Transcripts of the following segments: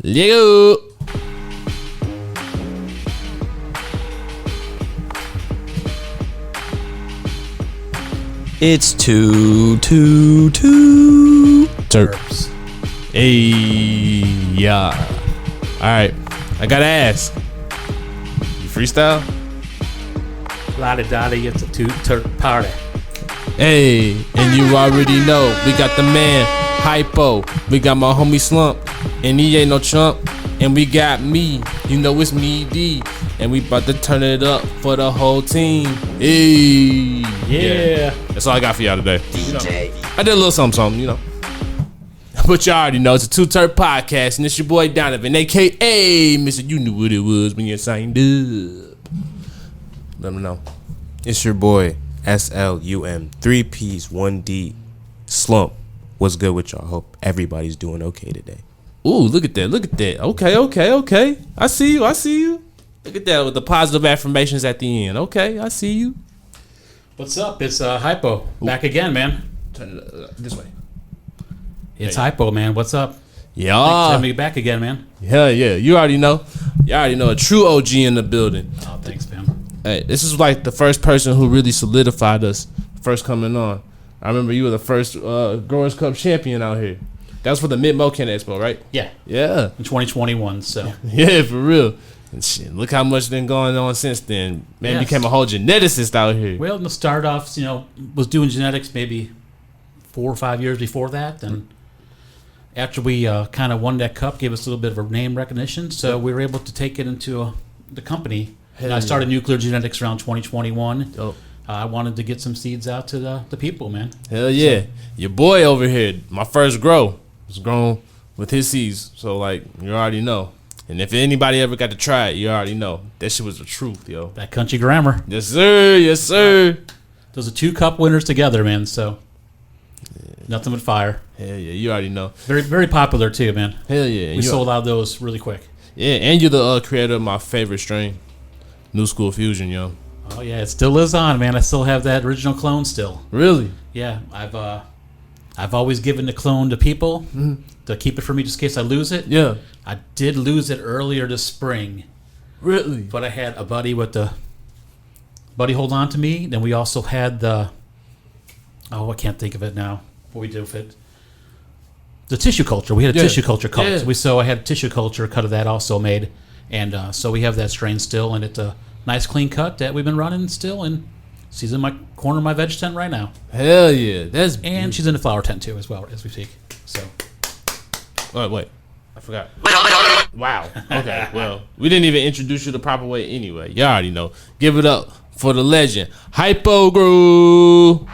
Lego. It's Too T3rpd. Hey, yeah. All right, I gotta ask. You freestyle? La-di-da-di, it's a Too T3rpd party. Hey, and you already know we got the man Hypo. We got my homie Slump, and he ain't no chump. And we got me, you know it's me D, and we about to turn it up for the whole team. Hey, Yeah. That's all I got for y'all today. DJ. I did a little something, you know. But y'all already know it's a Too T3rpd podcast, and it's your boy Donovan, aka Mr. You knew what it was when you signed up. Let me know. It's your boy SLUM, 3 P's, 1D, Slump. What's good with y'all? Hope everybody's doing okay today. Ooh, look at that. Okay. I see you. Look at that with the positive affirmations at the end. Okay, I see you. What's up? It's Hypo. Back again, man. Turn it this way. It's Hypo, man. What's up? Thanks for Yeah. having me back again, man. Hell yeah. You already know. A true OG in the building. Oh, thanks, man. Hey, this is like the first person who really solidified us first coming on. I remember you were the first Growers Cup champion out here. That was for the Midwest Expo, right? Yeah. Yeah. In 2021, so. Yeah, for real. And shit, look how much been going on since then. Man, Yes. became a whole geneticist out here. Well, in the start off, was doing genetics maybe 4 or 5 years before that. And after we kind of won that cup, gave us a little bit of a name recognition. So we were able to take it into the company. And I started Newclear Genetics around 2021. Dope. I wanted to get some seeds out to the people, man. Hell yeah. Your boy over here, my first grow, was grown with his seeds. So, like, you already know. And if anybody ever got to try it, you already know. That shit was the truth, yo. That country grammar. Yes, sir. Those are 2 cup winners together, man. So nothing but fire. Hell yeah, you already know. Very, very popular too, man. Hell yeah. And We you- sold out of those really quick. Yeah, and you're the creator of my favorite strain, New School Fusion, yo. Oh yeah, it still lives on, man. I still have that original clone still. Really? Yeah, I've always given the clone to people to keep it for me just in case I lose it. Yeah. I did lose it earlier this spring, Really? but I had a buddy with the buddy hold on to me. Then we also had the I can't think of it now. What we did with it. The tissue culture. We had a tissue culture cut. Yeah. So I had a tissue culture cut of that also made. And so we have that strain still, and it's a nice clean cut that we've been running still, and she's in my corner of my veg tent right now. Hell yeah. That's And she's in the flower tent too as well as we speak. So wait. I forgot. Wow. Okay, well, we didn't even introduce you the proper way anyway. You already know. Give it up for the legend, Hypogrow.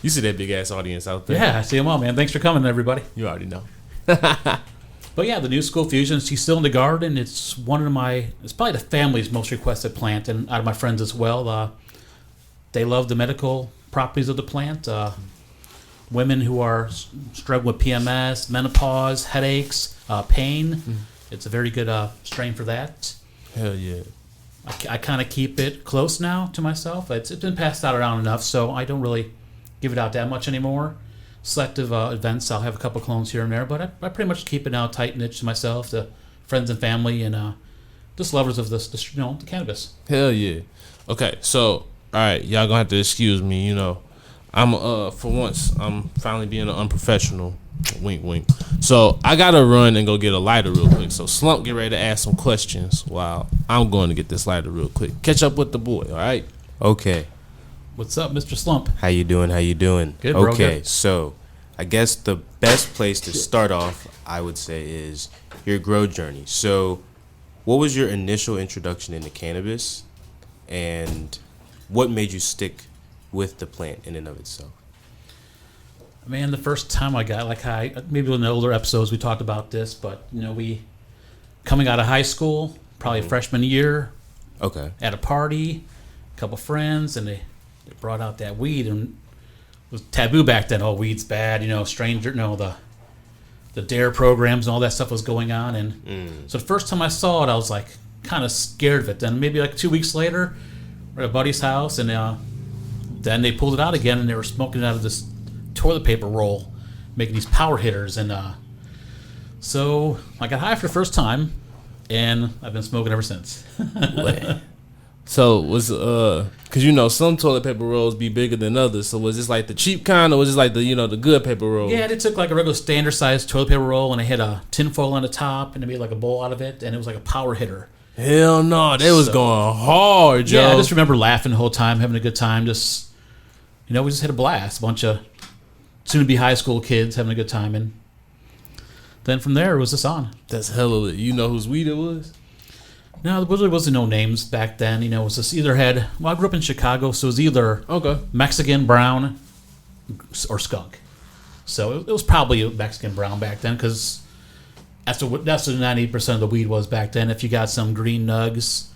You see that big ass audience out there? yeah, I see them all, man. Thanks for coming, everybody. You already know. But yeah, the New School Fusion, she's still in the garden. It's it's probably the family's most requested plant, and out of my friends as well. They love the medical properties of the plant. Women who are struggling with PMS, menopause, headaches, pain. It's a very good strain for that. Hell yeah. I kind of keep it close now to myself. It's been passed out around enough, so I don't really give it out that much anymore. Selective events, I'll have a couple clones here and there, but I pretty much keep it now tight niche to myself, to friends and family, and just lovers of the cannabis. Hell yeah. Okay, so all right, y'all gonna have to excuse me. I'm for once I'm finally being an unprofessional. Wink, wink. So I gotta run and go get a lighter real quick. So Slump, get ready to ask some questions while I'm going to get this lighter real quick. Catch up with the boy. All right. Okay. What's up, Mr. Slump? How you doing? Good, bro. Okay, Good. so I guess the best place to start off, I would say, is your grow journey. So what was your initial introduction into cannabis, and what made you stick with the plant in and of itself? Man, the first time I got, maybe in the older episodes we talked about this, but we coming out of high school, probably freshman year, Okay. at a party, a couple friends, and they brought out that weed, and it was taboo back then. Oh, weed's bad, stranger, the DARE programs and all that stuff was going on, and so the first time I saw it, I was like kind of scared of it. Then maybe like 2 weeks later, we're at a buddy's house, and then they pulled it out again, and they were smoking it out of this toilet paper roll. making these power hitters. And so I got high for the first time, and I've been smoking ever since. So was because some toilet paper rolls be bigger than others. So was this like the cheap kind, or was this like the the good paper roll? Yeah, they took like a regular standard sized toilet paper roll, and they had a tinfoil on the top, and they made like a bowl out of it, and it was like a power hitter. Hell no, they was going hard, Joe. Yeah, I just remember laughing the whole time, having a good time. Just we just had a blast. A bunch of soon-to-be high school kids having a good time, and then from there it was just on. That's hella lit. You know whose weed it was? No, there really wasn't no names back then. It was just either I grew up in Chicago, so it was either Mexican, brown, or skunk. So it was probably Mexican brown back then, because that's what 90% of the weed was back then. If you got some green nugs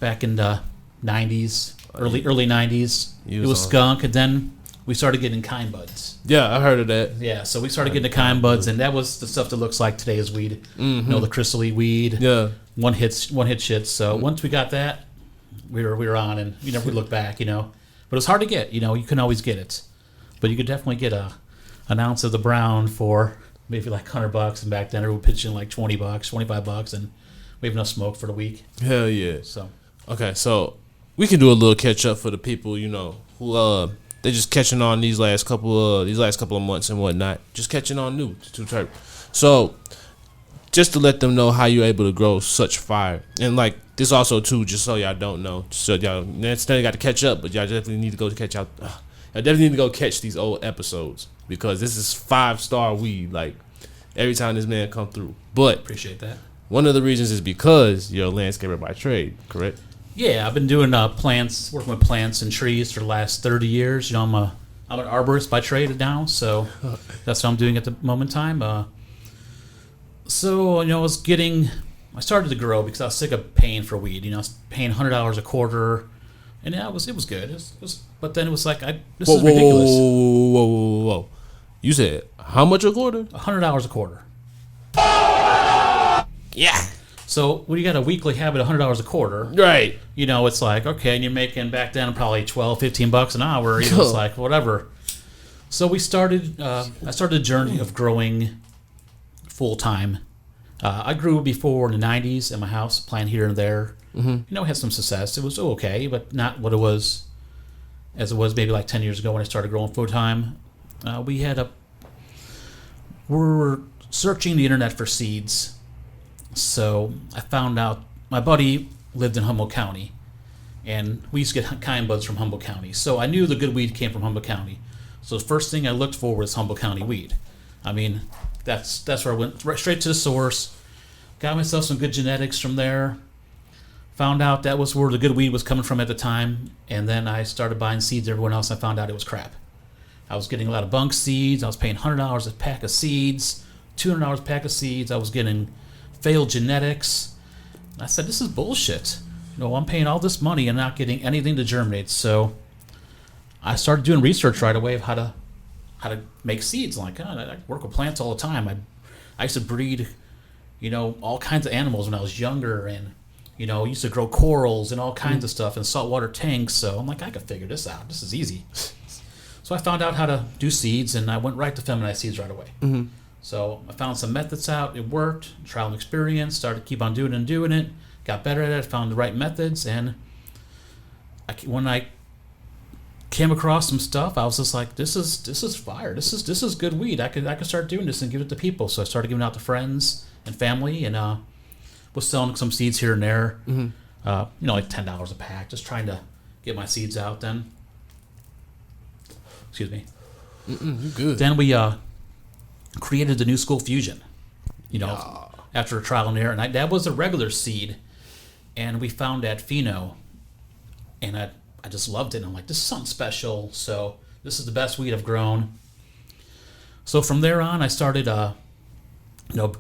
back in the 90s, early 90s, it was skunk, and then we started getting kind buds. Yeah, I heard of that. Yeah, so we started getting the kind buds, and that was the stuff that looks like today's weed. Mm-hmm. The crystally weed. Yeah. One hit shit. So once we got that, we were on, and we looked back, But it was hard to get. You couldn't always get it, but you could definitely get an ounce of the brown for maybe like $100, and back then everyone pitching like $20, $25, and we have enough smoke for the week. Hell yeah. So okay, so we can do a little catch up for the people who they're just catching on these last couple of months and whatnot, just catching on new to Terp. So just to let them know how you're able to grow such fire, and like this also too, just so y'all don't know, so y'all necessarily got to catch up, but y'all definitely need to go catch out. Y'all definitely need to go catch these old episodes, because this is 5-star weed. Like every time this man come through. But appreciate that. One of the reasons is because you're a landscaper by trade, correct? Yeah, I've been doing plants, working with plants and trees for the last 30 years. I'm an arborist by trade now, so that's what I'm doing at the moment in time. So I started to grow because I was sick of paying for weed. I was paying $100 a quarter, and it was good. But then it was like, this is ridiculous. Whoa. You said how much a quarter? $100 a quarter. Yeah. So when you got a weekly habit of $100 a quarter, right? It's like, okay, and you're making back then probably $12-15 an hour. It's like whatever. So we started. I started the journey of growing full time. I grew before in the 90s in my house, plant here and there. Mm-hmm. Had some success. It was okay, but not what it was as it was maybe like 10 years ago when I started growing full time. We were searching the internet for seeds. So I found out my buddy lived in Humboldt County, and we used to get kind buds from Humboldt County. So I knew the good weed came from Humboldt County. So the first thing I looked for was Humboldt County weed. That's where I went straight to the source. Got myself some good genetics from there. Found out that was where the good weed was coming from at the time, and then I started buying seeds everywhere else. I found out it was crap. I was getting a lot of bunk seeds. I was paying $100 a pack of seeds, $200 a pack of seeds. I was getting failed genetics. I said, this is bullshit. I'm paying all this money and not getting anything to germinate. So I started doing research right away of how to make seeds. Like, God, I work with plants all the time. I used to breed, all kinds of animals when I was younger, and used to grow corals and all kinds of stuff in saltwater tanks. So I'm like, I can figure this out. This is easy. So I found out how to do seeds, and I went right to feminized seeds right away. Mm-hmm. So I found some methods out. It worked. Trial and experience. Started to keep on doing it. Got better at it. Found the right methods. And when I came across some stuff, I was just like, this is fire. This is good weed. I could start doing this and give it to people. So I started giving it out to friends and family, and was selling some seeds here and there. Mm-hmm. Like $10 a pack. Just trying to get my seeds out. Then, excuse me. You're good. Then we created the New School Fusion, after a trial and error. And that was a regular seed, and we found that pheno, and I just loved it. And I'm like, this is something special. So this is the best weed I've grown. So from there on, I started,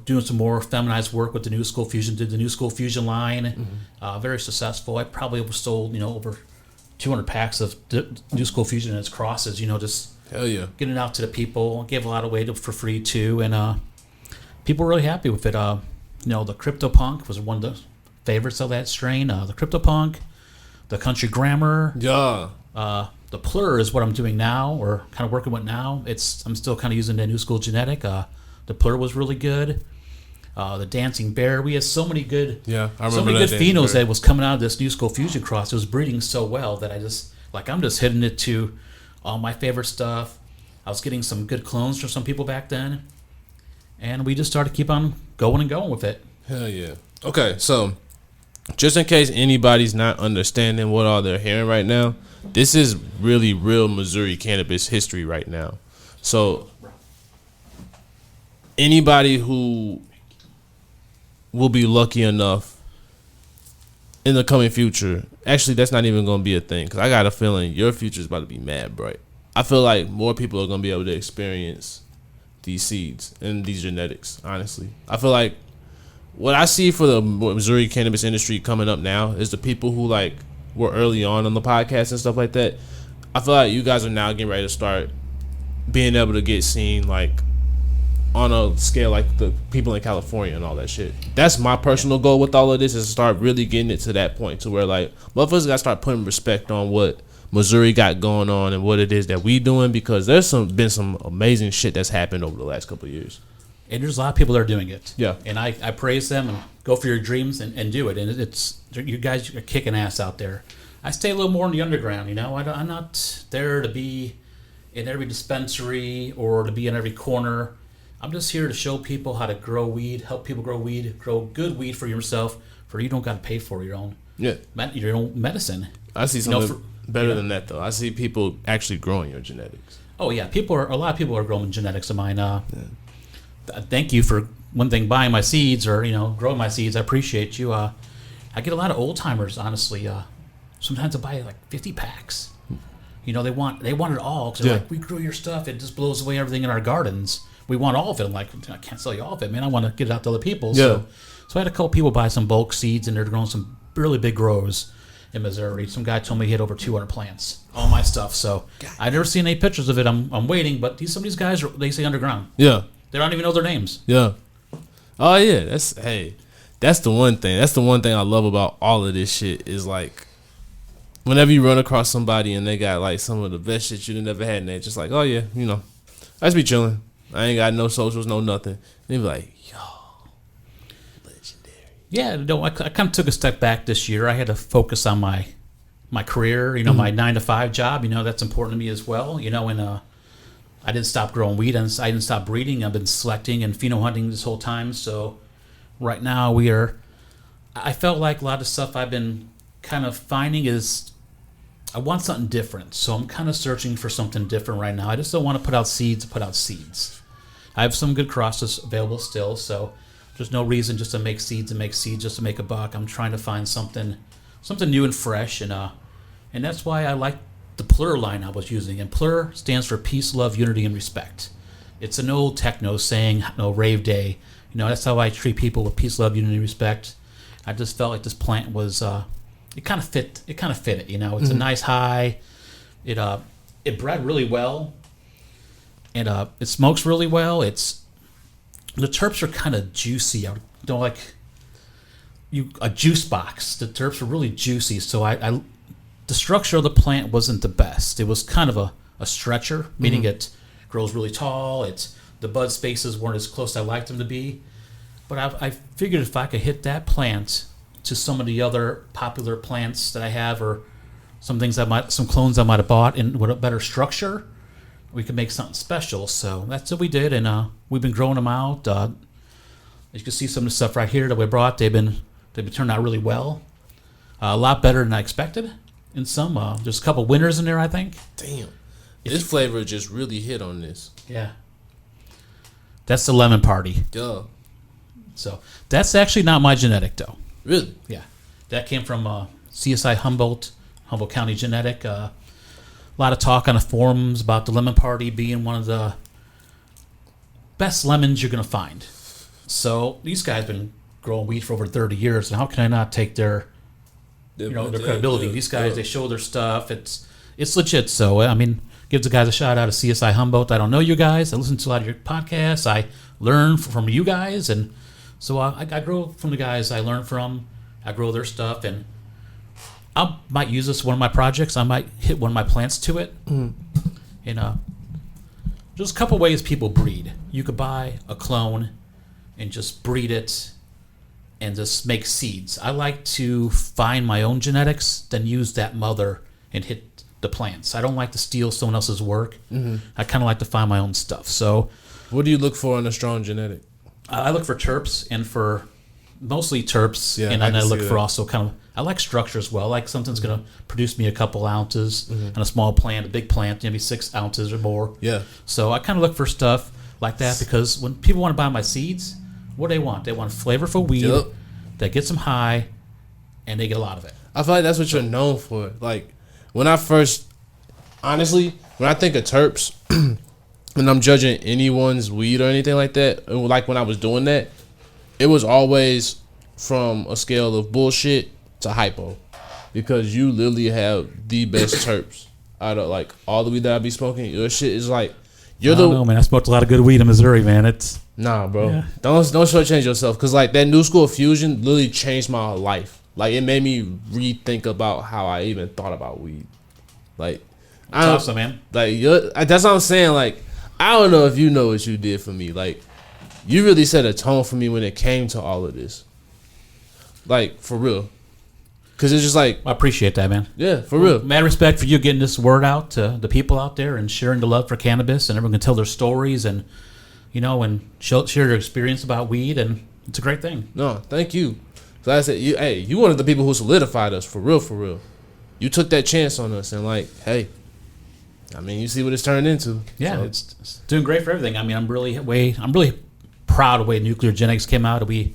doing some more feminized work with the New School Fusion. Did the New School Fusion line, very successful. I probably sold, over 200 packs of New School Fusion and its crosses. Just hell yeah, getting it out to the people. Gave a lot away for free too, and people were really happy with it. The CryptoPunk was one of the favorites of that strain. The CryptoPunk, the Country Grammar, yeah, the plur is what I'm doing now, or kind of working with now. I'm still kind of using the new school genetic. The plur was really good. The dancing bear, we had so many good, I remember so many that good dancing phenos bear. that was coming out of this new school fusion cross. It was breeding so well that I'm just hitting it to all my favorite stuff. I was getting some good clones from some people back then, and we just started to keep on going with it. Hell yeah. Okay, so just in case anybody's not understanding what all they're hearing right now, this is really real Missouri cannabis history right now. So anybody who will be lucky enough in the coming future, actually that's not even going to be a thing, because I got a feeling your future is about to be mad bright. I feel like more people are going to be able to experience these seeds and these genetics, honestly. I feel like what I see for the Missouri cannabis industry coming up now is the people who like were early on the podcast and stuff like that. I feel like you guys are now getting ready to start being able to get seen like on a scale like the people in California and all that shit. That's my personal goal with all of this, is to start really getting it to that point to where like motherfuckers gotta start putting respect on what Missouri got going on and what it is that we doing, because there's been some amazing shit that's happened over the last couple of years. And there's a lot of people that are doing it. Yeah. And I praise them, and go for your dreams and do it. And you guys are kicking ass out there. I stay a little more in the underground, you know. I'm not there to be in every dispensary or to be in every corner. I'm just here to show people how to grow weed, help people grow weed, grow good weed for yourself, for you don't got to pay for your own medicine. I see something better than that, though. I see people actually growing your genetics. Oh, yeah. A lot of people are growing genetics of mine. Thank you for, one thing, buying my seeds or, growing my seeds. I appreciate you. I get a lot of old timers, honestly. Sometimes I buy like 50 packs. They want it all, because they're like, we grew your stuff. It just blows away everything in our gardens. We want all of it. I'm like, I can't sell you all of it, man. I want to get it out to other people. Yeah. So I had a couple people buy some bulk seeds, and they're growing some really big grows in Missouri. Some guy told me he had over 200 plants, all my stuff. So I've never seen any pictures of it. I'm waiting, but some of these guys, they say underground. Yeah. They don't even know their names. Yeah. Oh, yeah. That's the one thing. That's the one thing I love about all of this shit is, like, whenever you run across somebody and they got, like, some of the best shit you've never had, and they're just like, oh, yeah, I just be chilling. I ain't got no socials, no nothing. And they be like, yo, legendary. Yeah, no, I kind of took a step back this year. I had to focus on my career, my 9-to-5 job. That's important to me as well. And I didn't stop growing weed, and I didn't stop breeding. I've been selecting and pheno hunting this whole time. So right now I felt like a lot of stuff I've been kind of finding is I want something different. So I'm kind of searching for something different right now. I just don't want to put out seeds. I have some good crosses available still, so there's no reason just to make seeds just to make a buck. I'm trying to find something new and fresh, and that's why I like the plur line I was using. And plur stands for peace, love, unity, and respect. It's an old techno saying, rave day. That's how I treat people, with peace, love, unity, and respect. I just felt like this plant was it kind of fit it. It's a nice high. It bred really well. And it smokes really well. The terps are kind of juicy. Like a juice box. The terps are really juicy. So the structure of the plant wasn't the best. It was kind of a stretcher, meaning it grows really tall. The bud spaces weren't as close as I liked them to be. But I figured if I could hit that plant to some of the other popular plants that I have, or some clones I might have bought, and with a better structure, we could make something special. So that's what we did, and we've been growing them out. As you can see, some of the stuff right here that we brought, they've been turned out really well. A lot better than I expected. In some, there's a couple winners in there, I think. Damn, this flavor just really hit on this. Yeah, that's the lemon party. Duh. So that's actually not my genetic, though. Really? Yeah, that came from CSI Humboldt County genetic. A lot of talk on the forums about the lemon party being one of the best lemons you're going to find. So these guys have been growing weed for over 30 years, and how can I not take their credibility? These guys, they show their stuff. It's legit. So, give the guys a shout out to CSI Humboldt. I don't know you guys. I listen to a lot of your podcasts. I learn from you guys, and so I grow from the guys I learn from. I grow their stuff, and I might use this in one of my projects. I might hit one of my plants to it. There's a couple ways people breed. You could buy a clone and just breed it and just make seeds. I like to find my own genetics, then use that mother and hit the plants. I don't like to steal someone else's work. I kind of like to find my own stuff. So, what do you look for in a strong genetic? I look for terps and for mostly terps, Yeah, and I then I can look see for that. also kind of, I like structure as well. I like something's going to produce me a couple ounces, and a small plant, a big plant, maybe 6 ounces or more. Yeah. So I kind of look for stuff like that because when people want to buy my seeds, what do they want? They want flavorful weed Yep. that gets them high, and they get a lot of it. I feel like that's what you're known for. Like, when I first, honestly, when I think of terps, when I'm judging anyone's weed or anything like that, like when I was doing that, it was always from a scale of bullshit to hypo. Because you literally have the best terps out of, like, all the weed that I be smoking. Your shit is like, you're I the... don't know, man. I smoked a lot of good weed in Missouri, man. It's Nah, bro. Yeah. Don't shortchange yourself. Because, like, that new school fusion literally changed my life. Like, it made me rethink about how I even thought about weed. Like, it's awesome, man. Like, that's what I'm saying. Like, I don't know if you know what you did for me. Like, you really set a tone for me when it came to all of this. Like, for real. Because it's just like, I appreciate that, man. yeah, for real. Mad respect for you getting this word out to the people out there and sharing the love for cannabis, and everyone can tell their stories and, and share their experience about weed, and it's a great thing. No, thank you. So I said, you one of the people who solidified us, for real, for real. You took that chance on us, and like, hey, I mean, you see what it's turned into. Yeah, So, it's doing great for everything. I mean, I'm really proud of the way Newclear Genetics came out, and we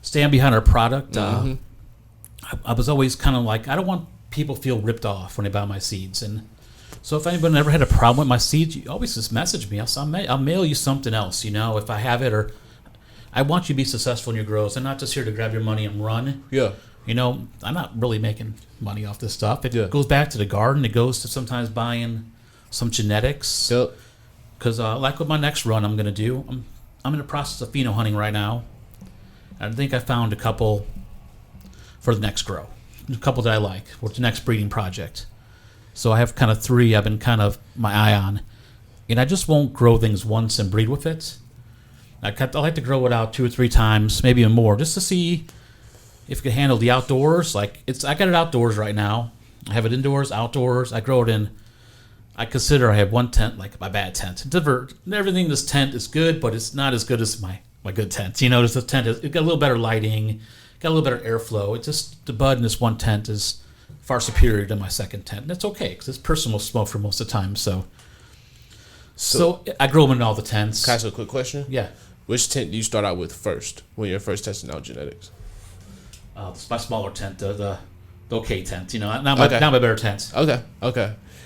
stand behind our product. I was always kind of like, I don't want people to feel ripped off when they buy my seeds, and so if anyone ever had a problem with my seeds, you always just message me. I'll mail you something else, if I have it, or I want you to be successful in your grows. I'm not just here to grab your money and run. yeah. I'm not really making money off this stuff. It Yeah. goes back to the garden. It goes to sometimes buying some genetics. Yep. Because like with my next run I'm going to do, I'm in the process of pheno hunting right now. I think I found a couple for the next grow. A couple that I like for the next breeding project. So I have kind of 3 I've been kind of my eye on. And I just won't grow things once and breed with it. I like to grow it out 2 or 3 times, maybe even more, just to see if it can handle the outdoors. I got it outdoors right now. I have it indoors, outdoors. I grow it in. I consider I have one tent like my bad tent. Everything in this tent is good, but it's not as good as my good tent. This tent it got a little better lighting, got a little better airflow. It just the bud in this one tent is far superior to my second tent, and that's okay because it's personal smoke for most of the time. So I grow them in all the tents. Can I ask a quick question? Yeah. Which tent do you start out with first when you're first testing out genetics? It's my smaller tent, the okay tent. Not my better tent. Okay.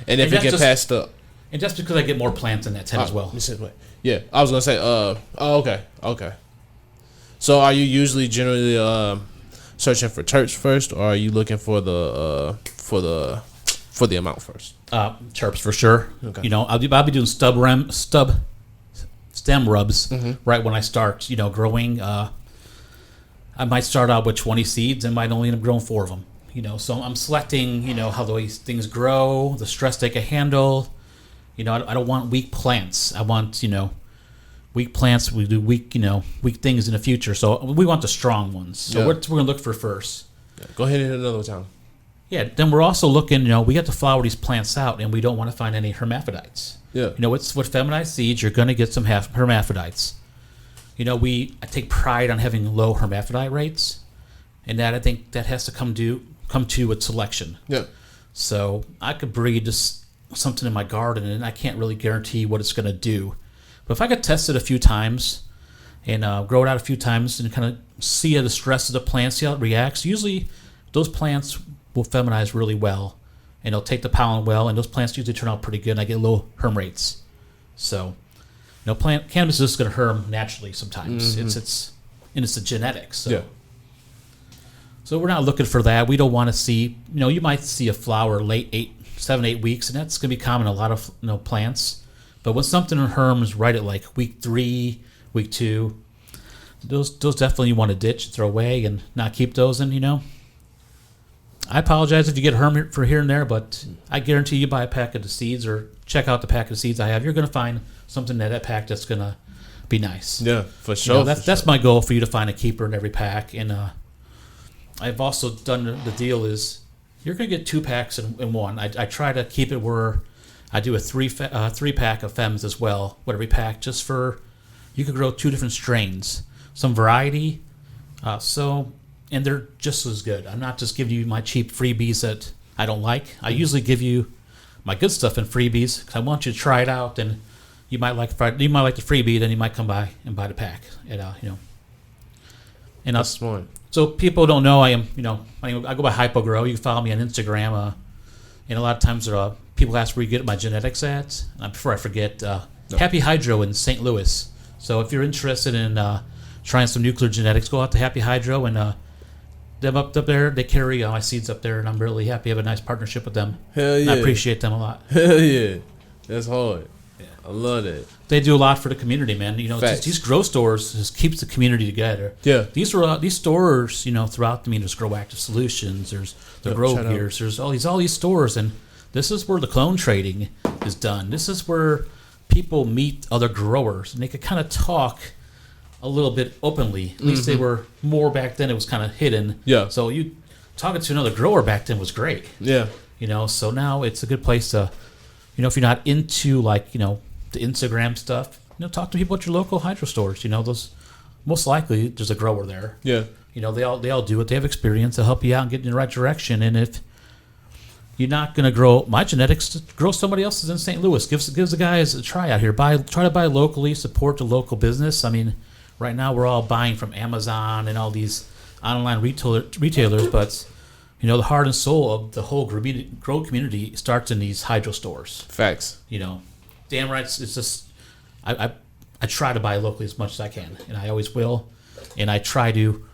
And if And you that's get just- past the... And just because I get more plants in that tent as well. Yeah, I was gonna say. Okay. So, are you usually generally searching for terps first, or are you looking for the amount first? Terps for sure. Okay. I'll be doing stem rubs right when I start. Growing. I might start out with 20 seeds and might only end up growing 4 of them. So I'm selecting. How these things grow, the stress they can handle. I don't want weak plants. I want weak plants. We do weak things in the future. So we want the strong ones. So Yeah. we're gonna look for first. Yeah, go ahead and hit another time. Yeah. Then we're also looking. We got to flower these plants out, and we don't want to find any hermaphrodites. Yeah. With feminized seeds, you're going to get some hermaphrodites. I take pride on having low hermaphrodite rates, and that I think that has to come to with selection. Yeah. So I could breed just something in my garden, and I can't really guarantee what it's going to do. But if I could test it a few times and grow it out a few times and kind of see the stress of the plant, see how it reacts, usually those plants will feminize really well, and they'll take the pollen well, and those plants usually turn out pretty good, and I get low herm rates. So, cannabis is just going to herm naturally sometimes. It's a genetics. So. Yeah. So we're not looking for that. We don't want to see, you might see a flower late 7, 8 weeks, and that's going to be common in a lot of plants. But when something herms right at like week 3, week 2, those definitely you want to ditch, throw away, and not keep those in. I apologize if you get hermit for here and there, but I guarantee you buy a packet of seeds or check out the packet of seeds I have. You're going to find something in that pack that's going to be nice. Yeah, for sure. That's my goal, for you to find a keeper in every pack. And I've also done the deal is you're going to get 2 packs in one. I try to keep it where I do a 3-pack of Fems as well with every pack, just for you could grow 2 different strains, some variety. And they're just as good. I'm not just giving you my cheap freebies that I don't like. I usually give you my good stuff in freebies because I want you to try it out, and you might like the freebie, then you might come by and buy the pack. And And that's smart. So people don't know I go by Hypogrow. You can follow me on Instagram. And a lot of times people ask where you get my genetics at. And before I forget, Happy Hydro in St. Louis. So if you're interested in trying some Newclear Genetics, go out to Happy Hydro, and them up there, they carry my seeds up there, and I'm really happy to have a nice partnership with them. Hell yeah. I appreciate them a lot. Hell yeah. That's hard. Yeah. I love that. They do a lot for the community, man. These grow stores just keeps the community together. Yeah. These stores, throughout there's Grow Active Solutions, there's the Grow Gears, there's all these stores, and this is where the clone trading is done. This is where people meet other growers, and they could kind of talk a little bit openly. At least they were more back then. It was kind of hidden. Yeah. So you talking to another grower back then was great. Yeah. So now it's a good place to, if you're not into the Instagram stuff, talk to people at your local hydro stores. Those most likely there's a grower there. Yeah. They all do it. They have experience. They'll help you out and get in the right direction. And if you're not going to grow my genetics, grow somebody else's in St. Louis. Gives the guys a try out here. Try to buy locally. Support the local business. I mean, right now we're all buying from Amazon and all these online retailers, but the heart and soul of the whole grow community starts in these hydro stores. Facts. Damn right. It's just I try to buy locally as much as I can, and I always will. And I try to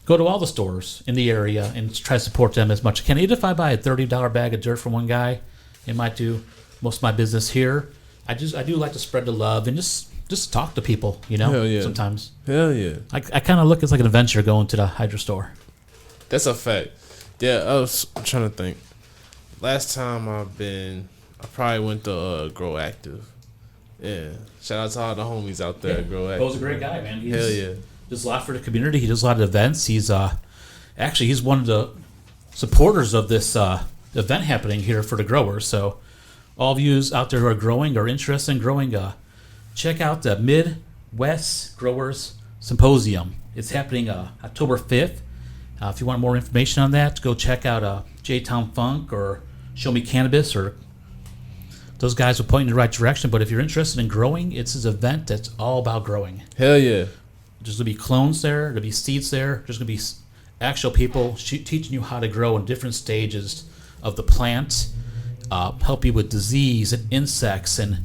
go to all the stores in the area and try to support them as much as I can. Even if I buy a $30 bag of dirt from one guy, it might do most of my business here. I do like to spread the love and just talk to people, Hell yeah. sometimes. Hell yeah. I kind of look as like an adventure going to the hydro store. That's a fact. Yeah, I'm trying to think. Last time I probably went to Grow Active. Yeah. Shout out to all the homies out there at Grow Active. Bo's a great guy, man. Hell yeah. Does a lot for the community. He does a lot of events. He's he's one of the supporters of this event happening here for the growers. So all of you out there who are growing or interested in growing, check out the Midwest Growers Symposium. It's happening October 5th. If you want more information on that, go check out J-Town Funk or Show Me Cannabis, or those guys will point you in the right direction. But if you're interested in growing, it's this event that's all about growing. Hell yeah. There's going to be clones there. There'll be seeds there. There's going to be actual people teaching you how to grow in different stages of the plant, help you with disease and insects and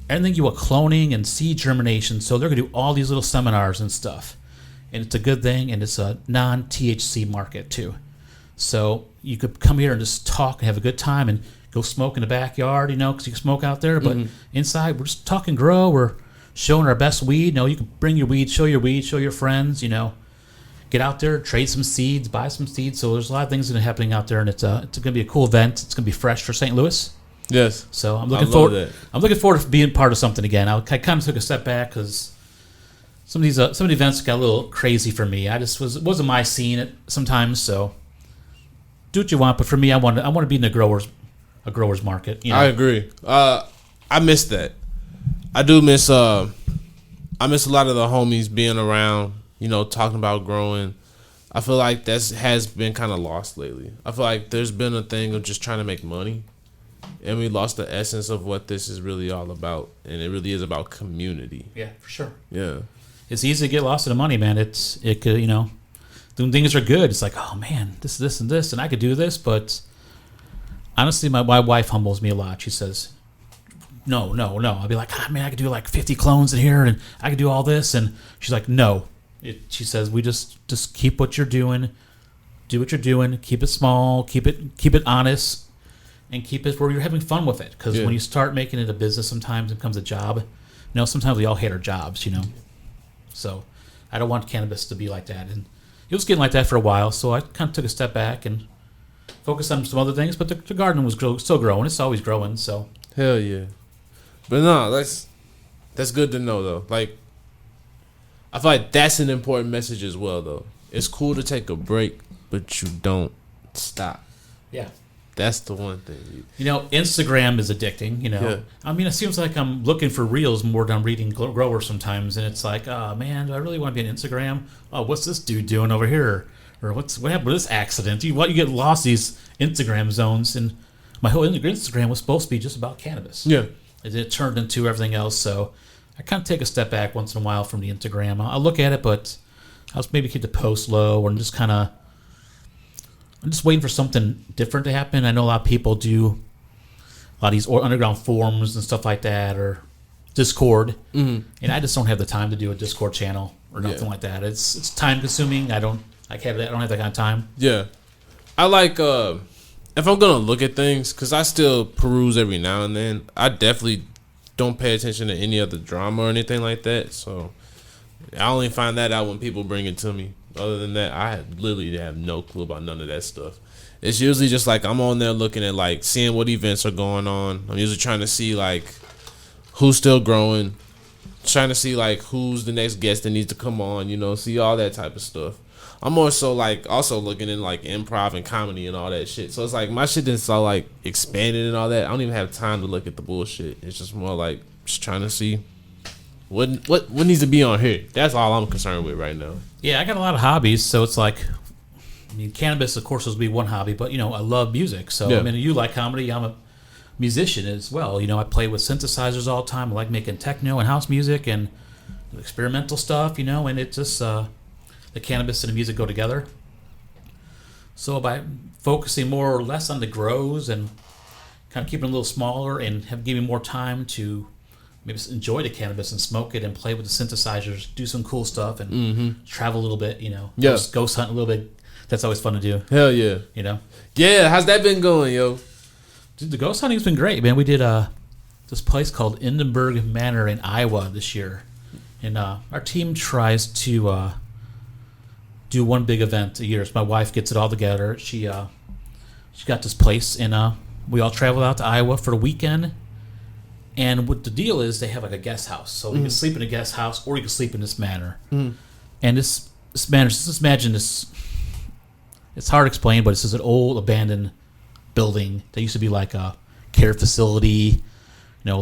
everything you want, cloning and seed germination. So they're going to do all these little seminars and stuff. And it's a good thing, and it's a non-THC market too. So you could come here and just talk and have a good time and go smoke in the backyard, because you can smoke out there. But inside, we're just talking grow. We're showing our best weed. You can bring your weed, show your friends, get out there, trade some seeds, buy some seeds. So there's a lot of things that are happening out there, and it's going to be a cool event. It's going to be fresh for St. Louis. Yes. So I'm looking forward. I'm looking forward to being part of something again. I kind of took a step back because some of the events got a little crazy for me. It wasn't my scene sometimes. So do what you want, but for me, I want to be in a growers market. I agree. I miss that. I do miss I miss a lot of the homies being around, talking about growing. I feel like that has been kind of lost lately. I feel like there's been a thing of just trying to make money, and we lost the essence of what this is really all about, and it really is about community. Yeah, for sure. Yeah. It's easy to get lost in the money, man. It could, when things are good, it's like, oh man, this, and this, and I could do this. But honestly, my wife humbles me a lot. She says, no. I'll be like, man, I could do like 50 clones in here, and I could do all this. And she's like, no. She says, we just keep what you're doing, do what you're doing, keep it small, keep it honest, and keep it where you're having fun with it. Because when you start making it a business, sometimes it becomes a job. Sometimes we all hate our jobs, So I don't want cannabis to be like that. And it was getting like that for a while, so I kind of took a step back and focus on some other things. But the garden was still growing. It's always growing. So hell yeah. But no, that's good to know though. Like, I feel like that's an important message as well though. It's cool to take a break, but you don't stop. yeah. That's the one thing. Instagram is addicting, Yeah. I mean, it seems like I'm looking for reels more than I'm reading growers sometimes, and it's like, oh, man, do I really want to be on Instagram? Oh, what's this dude doing over here? Or what happened with this accident? You get lost these Instagram zones, and my whole Instagram was supposed to be just about cannabis. Yeah. And it turned into everything else, so I kind of take a step back once in a while from the Instagram. I'll look at it, but I'll maybe keep the post low, and just I'm just waiting for something different to happen. I know a lot of people do a lot of these underground forums and stuff like that, or Discord, and I just don't have the time to do a Discord channel or nothing like that. It's time consuming. I don't have that kind of time. Yeah, I like if I'm gonna look at things, because I still peruse every now and then. I definitely don't pay attention to any other drama or anything like that. So I only find that out when people bring it to me. Other than that, I literally have no clue about none of that stuff. It's usually just like I'm on there looking at, like, seeing what events are going on. I'm usually trying to see, like, who's still growing, trying to see, like, who's the next guest that needs to come on, see all that type of stuff. I'm more so, like, also looking in, like, improv and comedy and all that shit. So it's like my shit didn't so, like, expanded and all that. I don't even have time to look at the bullshit. It's just more like just trying to see what needs to be on here. That's all I'm concerned with right now. Yeah, I got a lot of hobbies, so it's like, I mean, cannabis, of course, will be one hobby, but, I love music. So, Yeah. I mean, you like comedy, I'm a musician as well. I play with synthesizers all the time. I like making techno and house music and experimental stuff, and it's just, the cannabis and the music go together. So by focusing more or less on the grows and kind of keeping it a little smaller and giving more time to maybe enjoy the cannabis and smoke it and play with the synthesizers, do some cool stuff, and travel a little bit, Yeah. ghost hunt a little bit. That's always fun to do, Hell yeah. Yeah, how's that been going, yo? Dude, the ghost hunting's been great, man. We did this place called Hindenburg Manor in Iowa this year, and our team tries to do one big event a year. So my wife gets it all together. She got this place, and we all traveled out to Iowa for the weekend. And what the deal is, they have like a guest house, so you can sleep in a guest house, or you can sleep in this manor. And this manor, just imagine this. It's hard to explain, but it's just an old abandoned building that used to be like a care facility,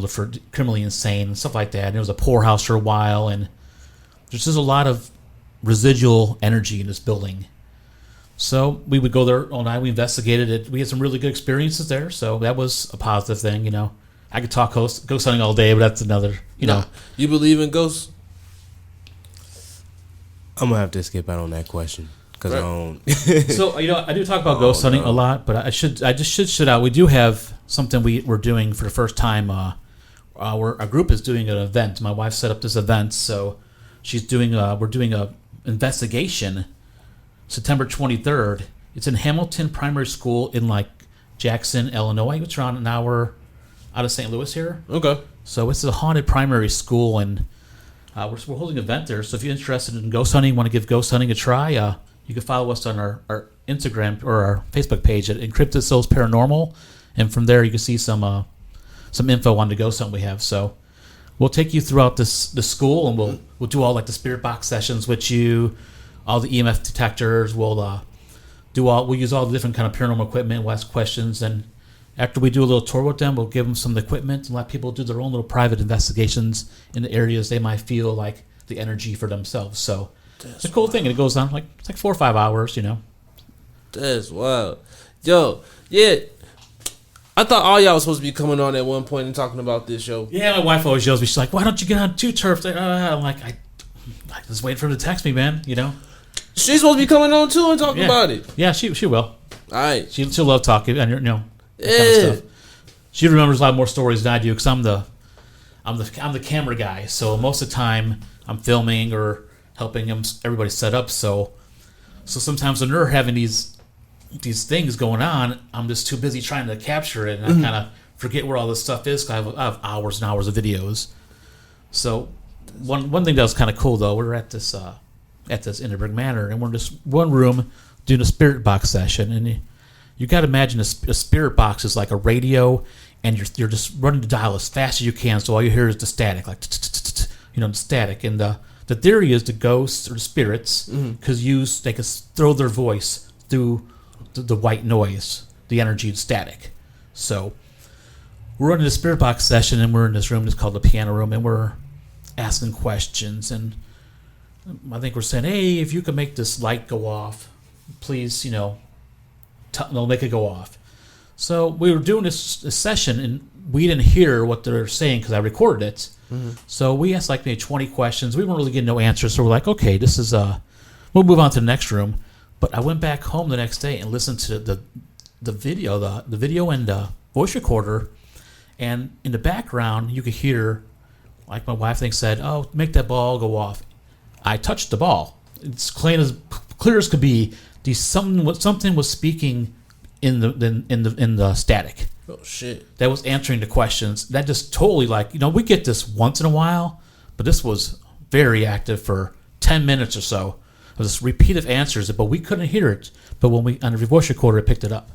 for criminally insane and stuff like that. And it was a poorhouse for a while, and there's just a lot of residual energy in this building. So we would go there all night. We investigated it. We had some really good experiences there, so that was a positive thing. I could talk ghost hunting all day, but that's another, No. You believe in ghosts? I'm gonna have to skip out on that question because I don't. So I do talk about ghost hunting a lot, but I just should shout out. We do have something we're doing for the first time. Our group is doing an event. My wife set up this event, so she's doing. We're doing a investigation. September 23rd. It's in Hamilton Primary School in like Jackson, Illinois. It's around an hour out of St. Louis here. Okay. So it's a haunted primary school, and we're holding an event there. So if you're interested in ghost hunting, want to give ghost hunting a try, you can follow us on our Instagram or our Facebook page at Encrypted Souls Paranormal, and from there you can see some info on the ghost hunt we have. So we'll take you throughout the school, and we'll do all like the spirit box sessions with you, all the EMF detectors. We'll use all the different kind of paranormal equipment. We'll ask questions, and after we do a little tour with them, we'll give them some of the equipment and let people do their own little private investigations in the areas they might feel like the energy for themselves. So it's a cool thing, and it goes on it's like 4 or 5 hours, That's wild. Yo, yeah. I thought all y'all was supposed to be coming on at one point and talking about this show. Yeah, my wife always yells me. She's like, "Why don't you get on Too T3rpd?" I'm like, I just waiting for him to text me, man. She's supposed to be coming on too and talking about it. Yeah, she will. All right. She'll love talking. That kind Yeah. of stuff. She remembers a lot more stories than I do because I'm the camera guy. So most of the time I'm filming or helping everybody set up. So sometimes when they're having these things going on, I'm just too busy trying to capture it, and I kind of forget where all this stuff is. 'Cause I have hours and hours of videos. So one thing that was kind of cool though, we're at this Hindenburg Manor, and we're in this one room doing a spirit box session, and you you got to imagine a spirit box is like a radio, and you're just running the dial as fast as you can, so all you hear is the static, like the static. And the theory is the ghosts or the spirits they can throw their voice through the white noise, the energy, the static. So we're running a spirit box session, and we're in this room that's called the piano room, and we're asking questions, and I think we're saying, hey, if you could make this light go off, please, they'll make it go off. So we were doing this session, and we didn't hear what they were saying because I recorded it. So we asked like maybe 20 questions. We weren't really getting no answers, so we're like, okay, this is we'll move on to the next room. But I went back home the next day and listened to the video, the video and voice recorder, and in the background you could hear, like my wife said, oh, make that ball go off. I touched the ball. It's clear as could be. Something was speaking in the static. Oh shit! That was answering the questions. That just totally we get this once in a while, but this was very active for 10 minutes or so. It was repeated answers, but we couldn't hear it. But when we on the voice recorder, it picked it up.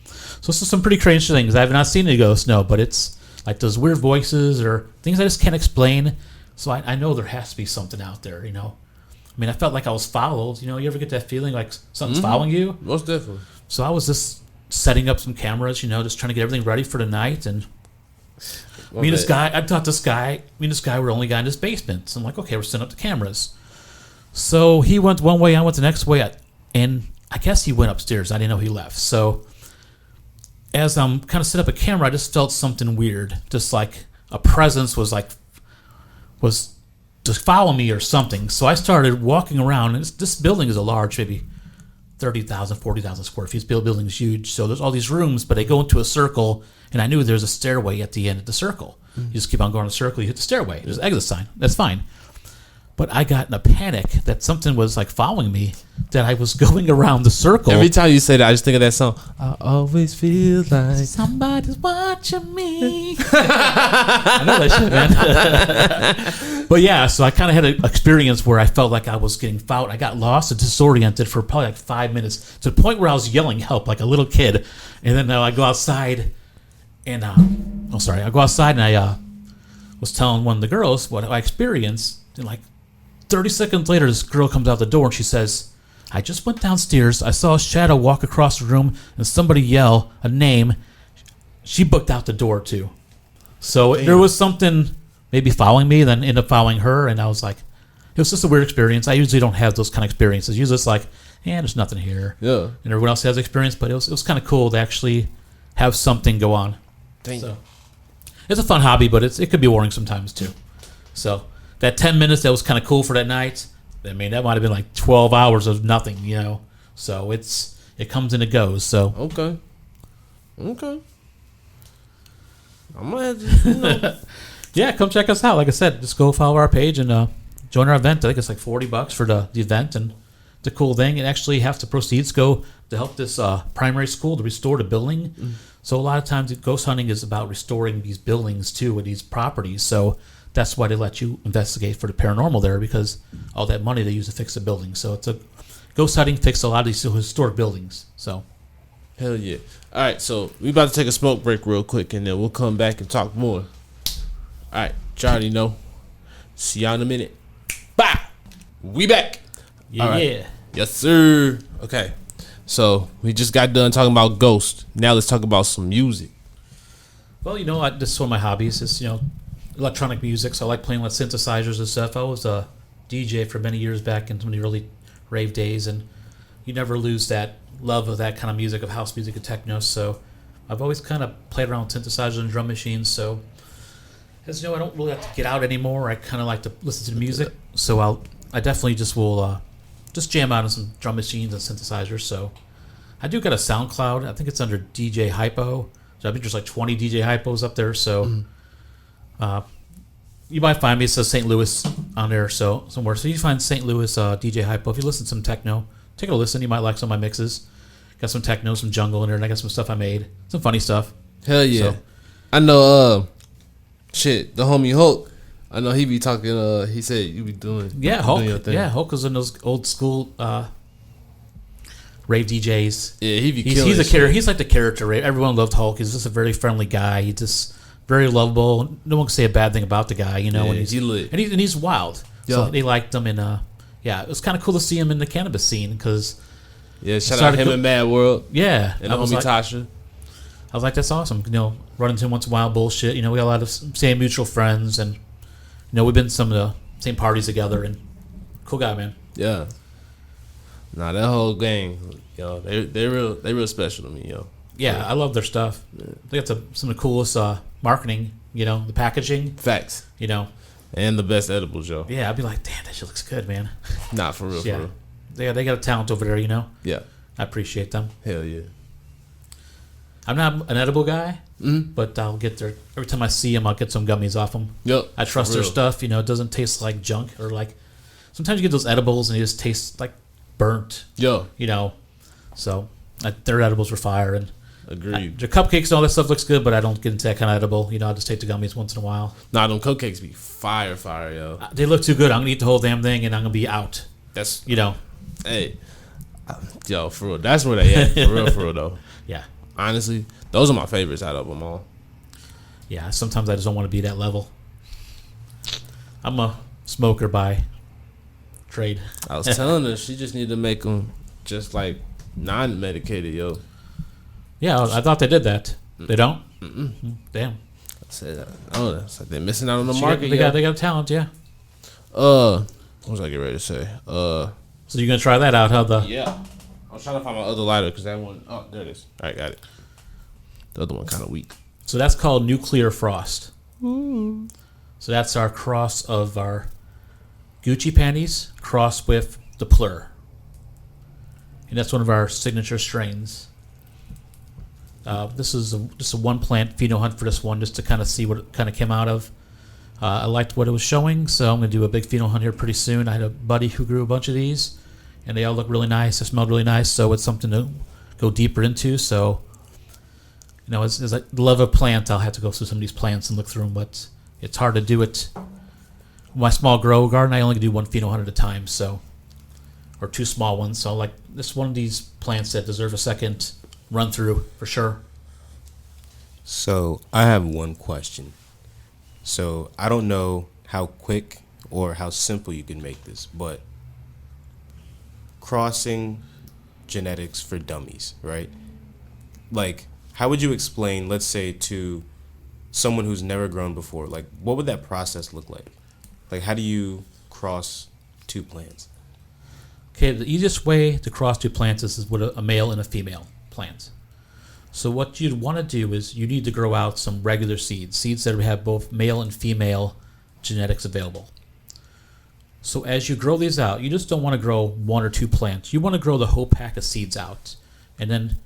So this is some pretty crazy things. I have not seen any ghosts, no, but it's like those weird voices or things I just can't explain. So I know there has to be something out there, I mean, I felt like I was followed. You ever get that feeling like something's following you? Most definitely. So I was just setting up some cameras, just trying to get everything ready for the night. And me and this guy were the only guy in this basement. So I'm like, okay, we're setting up the cameras. So he went one way, I went the next way. And I guess he went upstairs. I didn't know he left. So as I'm kind of set up a camera, I just felt something weird. Just like a presence was just following me or something. So I started walking around. And this building is a large, maybe 30,000, 40,000 square feet. This building is huge. So there's all these rooms, but they go into a circle. And I knew there's a stairway at the end of the circle. You just keep on going in a circle, you hit the stairway. There's an exit sign. That's fine. But I got in a panic that something was like following me, that I was going around the circle. Every time you say that, I just think of that song. I always feel like somebody's watching me. I know that shit, man. But yeah, so I kind of had an experience where I felt like I was getting fouled. I got lost and disoriented for probably like 5 minutes, to the point where I was yelling help like a little kid. And then I go outside and I was telling one of the girls what I experienced. And like 30 seconds later, this girl comes out the door and she says, I just went downstairs. I saw a shadow walk across the room and somebody yell a name. She booked out the door too. So there was something maybe following me, then ended up following her. And I was like, it was just a weird experience. I usually don't have those kind of experiences. Usually it's like, there's nothing here. Yeah. And everyone else has experience, but it was kind of cool to actually have something go on. So it's a fun hobby, but it could be boring sometimes too. So that 10 minutes, that was kind of cool for that night. I mean, that might have been like 12 hours of nothing, So it comes and it goes. So okay. I'm gonna have to, yeah, come check us out. Like I said, just go follow our page and join our event. I think it's like $40 for the event, and it's a cool thing. And actually, half the proceeds go to help this primary school to restore the building. So a lot of times, ghost hunting is about restoring these buildings too, and these properties. So that's why they let you investigate for the paranormal there, because all that money they use to fix the building. So it's a ghost hunting fix a lot of these historic buildings. So hell yeah. All right, so we about to take a smoke break real quick, and then we'll come back and talk more. All right, you already know. See y'all in a minute. Bye. We back. Yeah. All right. Yes, sir. Okay, so we just got done talking about ghosts. Now let's talk about some music. Well, this is one of my hobbies. Is electronic music. So I like playing with synthesizers and stuff. I was a DJ for many years back in some of the early rave days, and you never lose that love of that kind of music, of house music and techno. So I've always kind of played around with synthesizers and drum machines. So as you know, I don't really have to get out anymore. I kind of like to listen to the music. So I definitely just will just jam out on some drum machines and synthesizers. So I do got a SoundCloud. I think it's under DJ Hypo. So I think there's like 20 DJ Hypos up there. So you might find me. It says St. Louis on there, so somewhere. So you find St. Louis DJ Hypo. If you listen to some techno, take a listen. You might like some of my mixes. Got some techno, some jungle in there, and I got some stuff I made. Some funny stuff. Hell yeah. So, I know, the homie Hulk, I know he be talking, he said you be doing Hulk. doing your thing. Yeah, Hulk is in those old school rave DJs. Yeah, he be He's killing a shit. character. He's like the character. Right? Everyone loved Hulk. He's just a very friendly guy. He's just very lovable. No one can say a bad thing about the guy, you know. Yeah, and he lit. and he's wild. So Yeah. they liked him, and yeah, it was kind of cool to see him in the cannabis scene because Yeah, shout out him and Mad World yeah, and I the was homie like, Tasha. I was like, that's awesome. You know, run into him once in a while, bullshit. You know, we got a lot of same mutual friends, and you know, we've been to some of the same parties together. And cool guy, man. Yeah. Nah, that whole gang, yo, they real special to me, yo. Yeah, I love their stuff. They got some of the coolest marketing. You know, the packaging. Facts. You know, And the best edibles, yo. yeah, I'd be like, damn, that shit looks good, man. Nah, for real, Yeah. for real. They got a talent over there. You know, Yeah. I appreciate them. Hell yeah. I'm not an edible guy, Mm-hmm. but I'll get their every time I see them, I'll get some gummies off them. Yep. I trust for their real. stuff. You know, it doesn't taste like junk or like. Sometimes you get those edibles and it just tastes like burnt. Yo, You know, so their edibles were fire and agreed. their cupcakes and all that stuff looks good, but I don't get into that kind of edible. You know, I just take the gummies once in a while. Nah, them cupcakes be fire, yo. They look too good. I'm gonna eat the whole damn thing and I'm gonna be out. That's, You know, hey. Yo, for real. That's where they at. For real, though. yeah, Honestly, those are my favorites out of them all. yeah. Sometimes I just don't want to be that level. I'm a smoker by trade. I was telling her she just need to make them just like non-medicated, yo. Yeah, I thought they did that. They don't. Damn. I said, oh, it's like they're missing out on the They market, got yo. they got talent. Yeah. What was I getting ready to say? So you're gonna try that out? How the? Yeah. I was trying to find my other lighter because that one, oh, there it is. All right, got it. The other one kind of weak. So that's called Nuclear Frost. So that's our cross of our Gucci panties crossed with the Plur. And that's one of our signature strains. This is just a one plant pheno hunt for this one, just to kind of see what it kind of came out of. I liked what it was showing, so I'm going to do a big pheno hunt here pretty soon. I had a buddy who grew a bunch of these, and they all look really nice. They smelled really nice, so it's something to go deeper into. So, you know, as I love a plant, I'll have to go through some of these plants and look through them, but it's hard to do it. My small grow garden, I only do one pheno hunt at a time, so, or two small ones. So, like, this one of these plants that deserve a second run through for sure. So I have one question. So I don't know how quick or how simple you can make this, but crossing genetics for dummies, right? Like, how would you explain, let's say, to someone who's never grown before, like, what would that process look like? Like, how do you cross two plants? Okay, the easiest way to cross two plants is with a male and a female plant. So what you'd want to do is you need to grow out some regular seeds that have both male and female genetics available. So as you grow these out, you just don't want to grow one or two plants. You want to grow the whole pack of seeds out. And then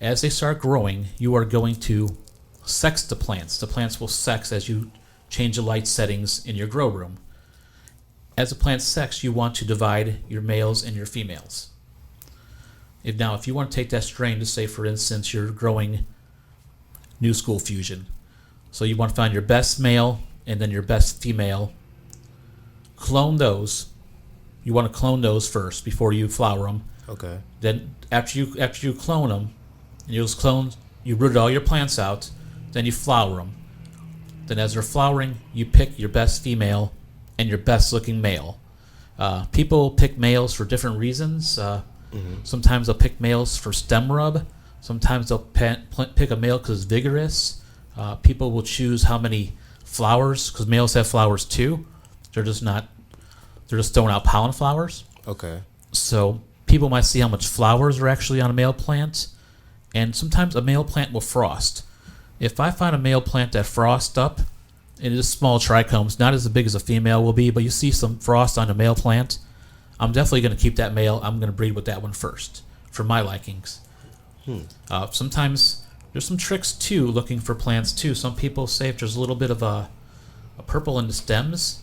as they start growing, you are going to sex the plants. The plants will sex as you change the light settings in your grow room. As the plants sex, you want to divide your males and your females. If you want to take that strain to say, for instance, you're growing New School Fusion. So you want to find your best male and then your best female. Clone those. You want to clone those first before you flower them. Okay. Then after you clone them, and you rooted all your plants out, then you flower them. Then as they're flowering, you pick your best female and your best looking male. People pick males for different reasons. Sometimes they'll pick males for stem rub. Sometimes they'll pick a male because it's vigorous. People will choose how many flowers, because males have flowers too. They're just throwing out pollen flowers. Okay. So people might see how much flowers are actually on a male plant. And sometimes a male plant will frost. If I find a male plant that frosts up, and it is small trichomes, not as big as a female will be, but you see some frost on a male plant, I'm definitely going to keep that male. I'm going to breed with that one first, for my likings. Sometimes there's some tricks, too, looking for plants, too. Some people say if there's a little bit of a purple in the stems,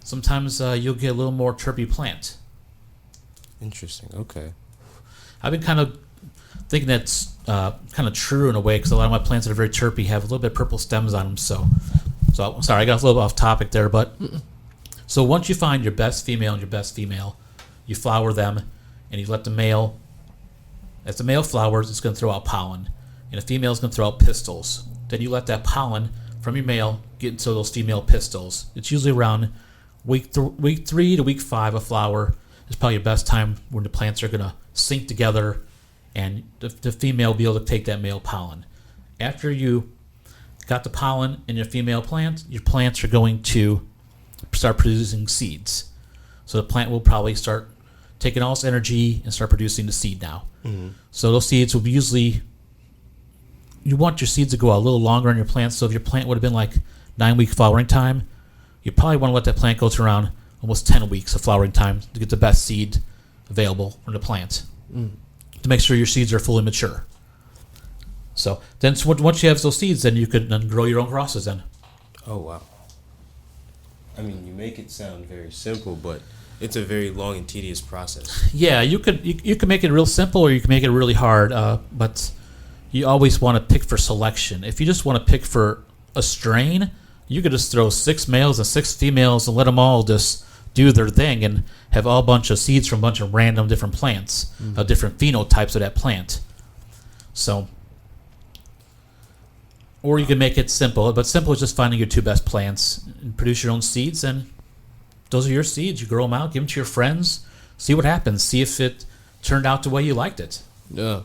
sometimes you'll get a little more terpy plant. Interesting. Okay. I've been kind of thinking that's kind of true in a way, because a lot of my plants that are very terpy have a little bit of purple stems on them. So sorry, I got a little bit off topic there, but so once you find your best female and your best female, you flower them, and you let the male As the male flowers, it's going to throw out pollen, and the female is going to throw out pistils. Then you let that pollen from your male get into those female pistils. It's usually around week 3 to week 5 of flower is probably the best time when the plants are going to sync together, and the female will be able to take that male pollen. After you got the pollen in your female plant, your plants are going to start producing seeds. So the plant will probably start taking all its energy and start producing the seed now. Mm-hmm. So those seeds will be usually, you want your seeds to go a little longer on your plant. So if your plant would have been like 9-week flowering time, you probably want to let that plant go to around almost 10 weeks of flowering time to get the best seed available from the plant, to make sure your seeds are fully mature. So then once you have those seeds, then you could then grow your own crosses then. Oh, wow. I mean, you make it sound very simple, but it's a very long and tedious process. Yeah, you could make it real simple, or you can make it really hard, but you always want to pick for selection. If you just want to pick for a strain, you could just throw 6 males and 6 females and let them all just do their thing and have all bunch of seeds from a bunch of random different plants, of different phenotypes of that plant. So, or you can make it simple, but simple is just finding your 2 best plants and produce your own seeds, and those are your seeds. You grow them out, give them to your friends, see what happens, see if it turned out the way you liked it. Yeah.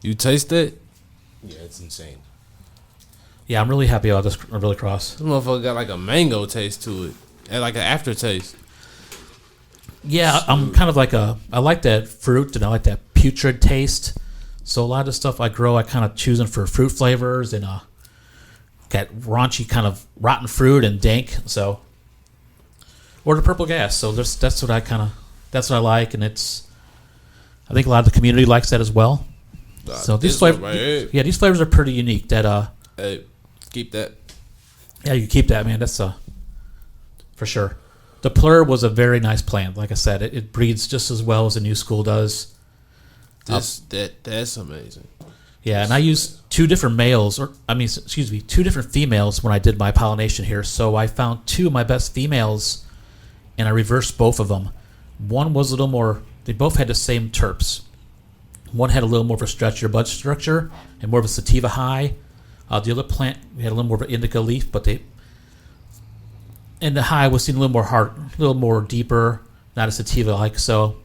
You taste it? Yeah, it's insane. Yeah, I'm really happy about this really cross. This motherfucker got like a mango taste to it, and like an aftertaste. Yeah, I'm kind of like I like that fruit and I like that putrid taste. So a lot of the stuff I grow, I kind of choosing for fruit flavors and got raunchy kind of rotten fruit and dank. So, or the purple gas. So that's what I like, and I think a lot of the community likes that as well. So these flavors, right, these flavors are pretty unique. That hey, keep that. Yeah, you keep that, man. That's for sure. The plur was a very nice plant. Like I said, it breeds just as well as the new school does. That's amazing. Yeah, and I used 2 different two different females when I did my pollination here. So I found 2 of my best females, and I reversed both of them. One was a little more. They both had the same terps. One had a little more of a stretchier bud structure and more of a sativa high. The other plant we had a little more of an indica leaf, but and the high was seen a little more hard, a little more deeper, not a sativa like, so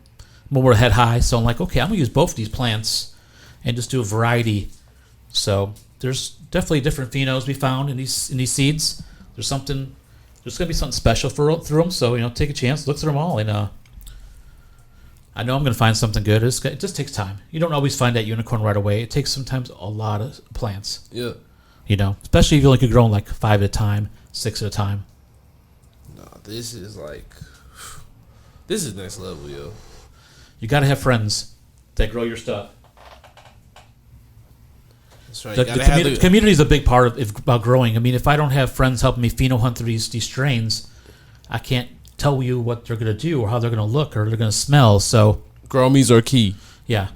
more head high. So I'm like, okay, I'm gonna use both of these plants and just do a variety. So there's definitely different phenos we found in these seeds. There's gonna be something special through them. So take a chance, look through them all, and I know I'm gonna find something good. It just takes time. You don't always find that unicorn right away. It takes sometimes a lot of plants. Yeah. Especially if you you're growing like 5 at a time, 6 at a time. This is next level, yo. You got to have friends that grow your stuff. That's right. The community is a big part about growing. I mean, if I don't have friends helping me pheno hunt through these strains, I can't tell you what they're going to do or how they're going to look or they're going to smell. So Gromies are key. Yeah.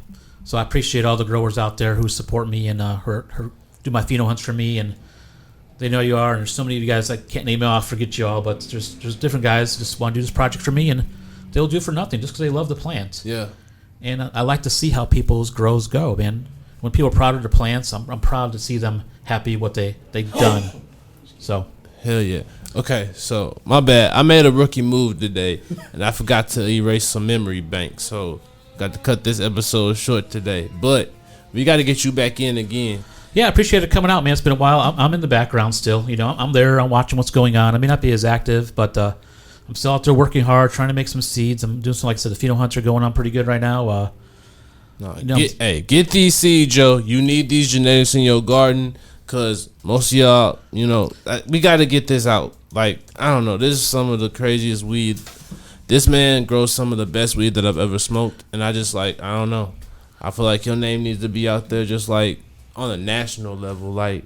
So I appreciate all the growers out there who support me and who do my pheno hunts for me, and they know you are, and there's so many of you guys I can't name off, forget you all, but there's different guys who just want to do this project for me, and they'll do it for nothing just because they love the plant. Yeah. And I like to see how people's grows go, man. When people are proud of their plants, I'm proud to see them happy what they've done. So. Hell yeah. Okay, so my bad. I made a rookie move today, and I forgot to erase some memory bank, so got to cut this episode short today. But we got to get you back in again. Yeah, I appreciate it coming out, man. It's been a while. I'm in the background still. I'm there. I'm watching what's going on. I may not be as active, but I'm still out there working hard, trying to make some seeds. I'm doing some, like I said, the pheno hunts are going on pretty good right now. Get these seeds, Joe. You need these genetics in your garden, because most of y'all, we got to get this out. Like, I don't know. This is some of the craziest weed. This man grows some of the best weed that I've ever smoked, and I just, I don't know. I feel like your name needs to be out there just, on a national level, one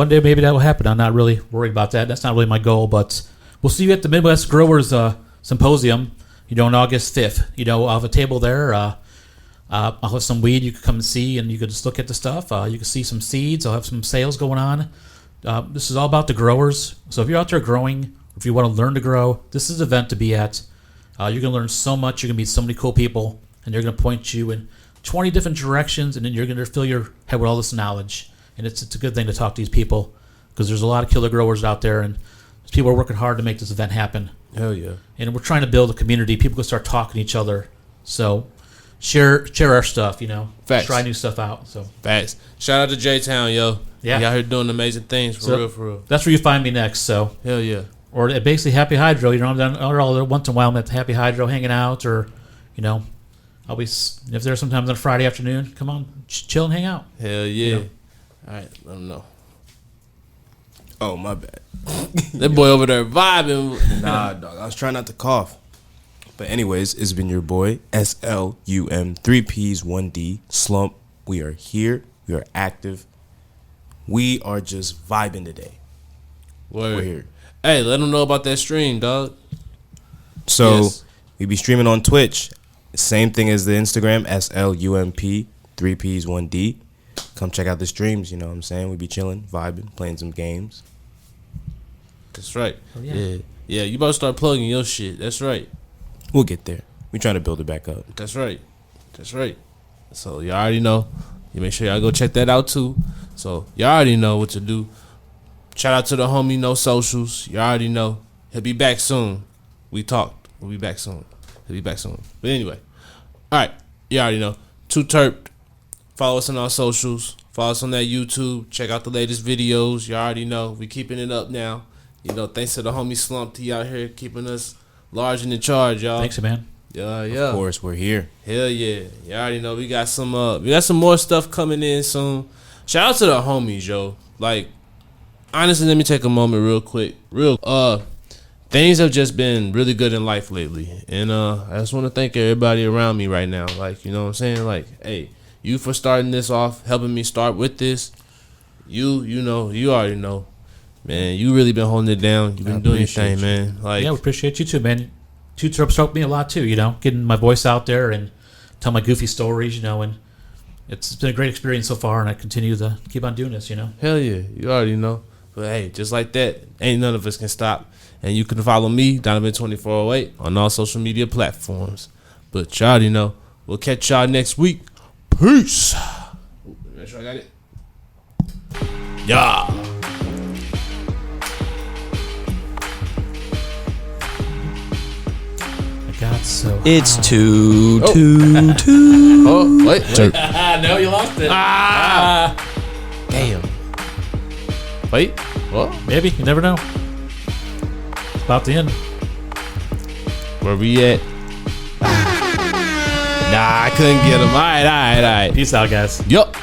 day maybe that will happen. I'm not really worried about that. That's not really my goal, but we'll see you at the Midwest Growers Symposium, on August 5th. I'll have a table there. I'll have some weed you can come and see, and you can just look at the stuff. You can see some seeds. I'll have some sales going on. This is all about the growers. So if you're out there growing, if you want to learn to grow, this is the event to be at. You're going to learn so much. You're going to meet so many cool people, and they're going to point you in 20 different directions, and then you're going to fill your head with all this knowledge. And it's a good thing to talk to these people, because there's a lot of killer growers out there, and people are working hard to make this event happen. Hell yeah. And we're trying to build a community. People can start talking to each other. So share our stuff, Facts. Try new stuff out. So Facts. Shout out to J-Town, yo. Yeah. He out here doing amazing things, for real. That's where you find me next. So Hell yeah. or at basically Happy Hydro. I'm down all once in a while. I'm at the Happy Hydro hanging out, or I'll be if there's sometimes on a Friday afternoon. Come on, chill and hang out. Hell yeah. All right, let him know. Oh, my bad. That boy over there vibing. Nah, dog. I was trying not to cough. But anyways, it's been your boy, SLUM, 3Ps, 1D, Slump. We are here. We are active. We are just vibing today. Word. We're here. Hey, let them know about that stream, dog. So, Yes. we be streaming on Twitch. Same thing as the Instagram, SLUMP, 3Ps, 1D. Come check out the streams, you know what I'm saying? We be chilling, vibing, playing some games. That's right. Oh, yeah. Yeah, you about to start plugging your shit. That's right. We'll get there. We trying to build it back up. That's right. So y'all already know. You make sure y'all go check that out too. So y'all already know what to do. Shout out to the homie No Socials. Y'all already know. He'll be back soon. We talked. We'll be back soon. He'll be back soon. But anyway. Alright. You already know. Too T3rpd. Follow us on our socials. Follow us on that YouTube. Check out the latest videos. You already know. We keeping it up now. Thanks to the homie Slumpppd. He out here keeping us large and in charge, y'all. Thanks, man. Yeah. Of course, we're here. Hell yeah. You already know we got some more stuff coming in soon. Shout out to the homies, yo. Like, honestly, let me take a moment real quick. Things have just been really good in life lately. And I just want to thank everybody around me right now. Like, you know what I'm saying? Like, hey, you for starting this off, helping me start with this. You already know. Man, you really been holding it down. You've been doing your thing, man. Like, Yeah, we appreciate you too, man. Too T3rpd helped me a lot too, getting my voice out there and tell my goofy stories, and it's been a great experience so far, and I continue to keep on doing this, hell yeah, you already know. But hey, just like that, ain't none of us can stop. And you can follow me, Donovan2408, on all social media platforms. But you already know. We'll catch y'all next week. Peace. Make sure I got it. Yeah. God, so It's hot. two. Oh, wait. No, you lost it. Damn. Wait. What? Maybe, you never know. It's about to end. Where we at? Nah, I couldn't get him. All right. Peace out, guys. Yup.